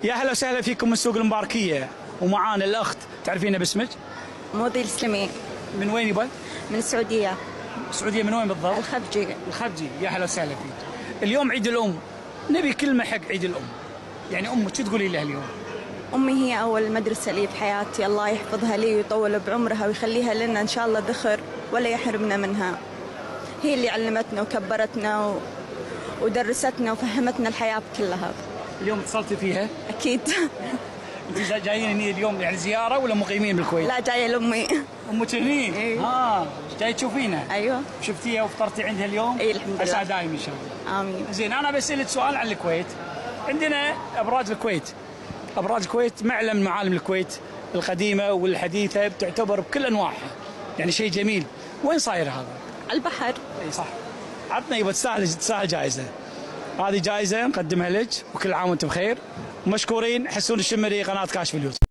يا هلا وسهلا فيكم من سوق المباركيه، ومعانا الاخت تعرفينها باسمك؟ موضي السلمي. من وين يبا؟ من السعودية. السعوديه من وين بالضبط؟ الخفجي. الخفجي، يا هلا وسهلا فيك. اليوم عيد الام، نبي كلمه حق عيد الام. يعني امك شو تقولي لها اليوم؟ أمي هي أول مدرسة لي في حياتي، الله يحفظها لي ويطول بعمرها ويخليها لنا إن شاء الله ذخر ولا يحرمنا منها. هي اللي علمتنا وكبرتنا ودرستنا وفهمتنا الحياة كلها. اليوم اتصلتي فيها؟ أكيد. انت جايين هني اليوم يعني زياره ولا مقيمين بالكويت؟ لا، جاية لأمي. امك هني؟ أيوه. جاي تشوفينها؟ أيوه. شفتيها وفطرتي عندها اليوم؟ اي الحمد لله. عسى دايم ان شاء الله. آمين. زين، انا بسألك سؤال عن الكويت. عندنا ابراج الكويت. ابراج الكويت معلم من معالم الكويت القديمه والحديثه، بتعتبر بكل انواعها، يعني شيء جميل. وين صاير هذا؟ على البحر. اي صح. عطنا يبا، تستاهل جائزه. هذه جائزه نقدمها لك، وكل عام وانتم بخير ومشكورين. حسون الشمري، قناه كاشف اليوتيوب.